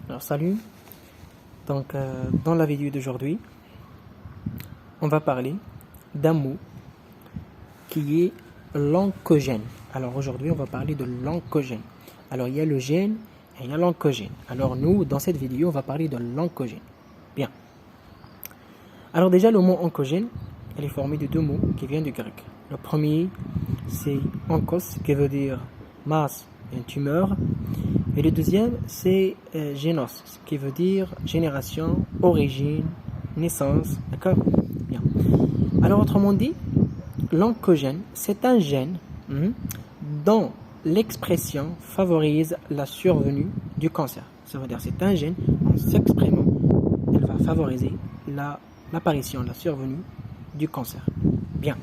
Alors salut, donc dans la vidéo d'aujourd'hui, on va parler d'un mot qui est l'oncogène. Alors aujourd'hui, on va parler de l'oncogène. Alors il y a le gène et il y a l'oncogène. Alors nous, dans cette vidéo, on va parler de l'oncogène. Bien. Alors déjà, le mot oncogène, il est formé de deux mots qui viennent du grec. Le premier, c'est onkos, qui veut dire masse, une tumeur. Et le deuxième, c'est génos, qui veut dire génération, origine, naissance. D'accord? Bien. Alors, autrement dit, l'oncogène, c'est un gène dont l'expression favorise la survenue du cancer. Ça veut dire c'est un gène, en s'exprimant, elle va favoriser l'apparition, la survenue du cancer. Bien.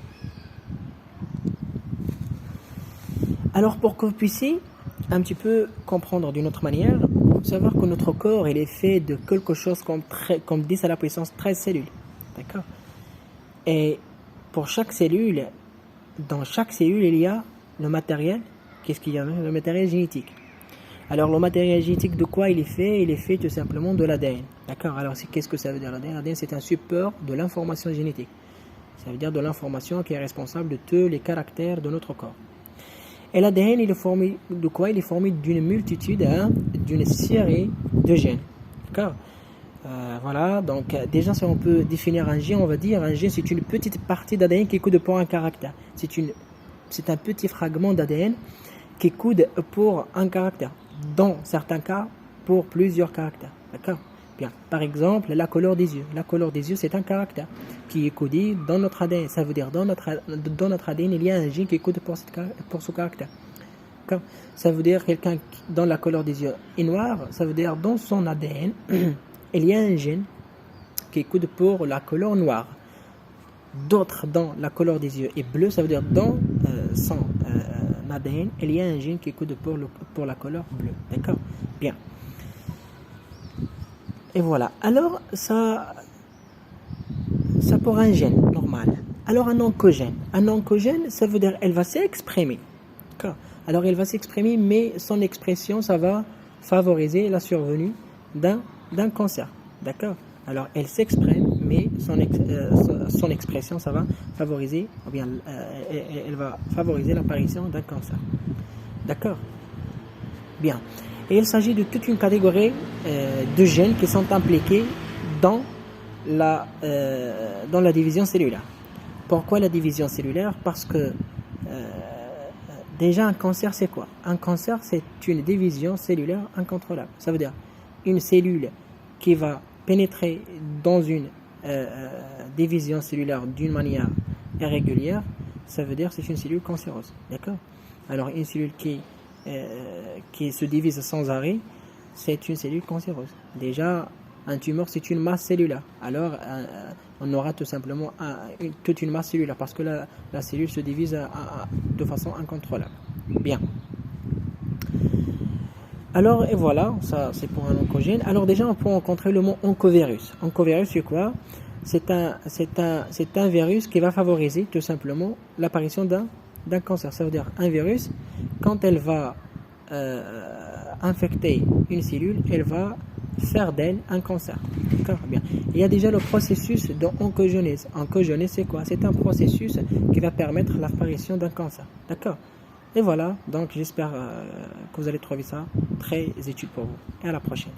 Alors, pour que vous puissiez un petit peu comprendre d'une autre manière, il faut savoir que notre corps il est fait de quelque chose comme 10 à la puissance 13 cellules. D'accord? Et pour chaque cellule, dans chaque cellule, il y a le matériel. Qu'est-ce qu'il y a? Le matériel génétique. Alors, le matériel génétique, de quoi il est fait? Il est fait tout simplement de l'ADN. D'accord? Alors, qu'est-ce que ça veut dire l'ADN? L'ADN, c'est un support de l'information génétique. Ça veut dire de l'information qui est responsable de tous les caractères de notre corps. Et l'ADN, il est formé de quoi? Il est formé d'une multitude, d'une série de gènes. D'accord? Voilà, donc déjà si on peut définir un gène, on va dire un gène c'est une petite partie d'ADN qui coude pour un caractère. C'est un petit fragment d'ADN qui coude pour un caractère. Dans certains cas, pour plusieurs caractères. D'accord? Bien. Par exemple, la couleur des yeux. La couleur des yeux, c'est un caractère qui est codé dans notre ADN. Ça veut dire dans notre ADN, il y a un gène qui code pour ce caractère. D'accord? Ça veut dire quelqu'un dont la couleur des yeux est noire, ça veut dire dans son ADN, il y a un gène qui code pour la couleur noire. D'autres dans la couleur des yeux est bleue, ça veut dire dans son ADN, il y a un gène qui code pour la couleur bleue. D'accord? Bien. Et voilà. Alors, ça pour un gène normal. Alors, un oncogène. Un oncogène, ça veut dire elle va s'exprimer. D'accord? Alors, elle va s'exprimer, mais son expression, ça va favoriser la survenue d'un cancer. D'accord? Alors, elle s'exprime, mais son expression, ça va favoriser, ou bien, elle va favoriser l'apparition d'un cancer. D'accord? Bien. Et il s'agit de toute une catégorie de gènes qui sont impliqués dans la division cellulaire. Pourquoi la division cellulaire? Parce que déjà un cancer c'est quoi? Un cancer c'est une division cellulaire incontrôlable. Ça veut dire une cellule qui va pénétrer dans une division cellulaire d'une manière irrégulière, ça veut dire que c'est une cellule cancéreuse. D'accord? Alors une cellule qui se divise sans arrêt, c'est une cellule cancéreuse. Déjà, un tumeur, c'est une masse cellulaire. Alors, on aura tout simplement toute une masse cellulaire parce que la cellule se divise de façon incontrôlable. Bien. Alors, et voilà, ça c'est pour un oncogène. Alors déjà, on peut rencontrer le mot oncovirus. Oncovirus, c'est quoi? C'est un virus qui va favoriser tout simplement l'apparition d'un cancer. Ça veut dire un virus, quand elle va infecter une cellule, elle va faire d'elle un cancer. D'accord? Bien. Il y a déjà le processus d'oncogénèse. Oncogénèse, c'est quoi? C'est un processus qui va permettre l'apparition d'un cancer. D'accord? Et voilà, donc j'espère que vous allez trouver ça très utile pour vous. Et à la prochaine.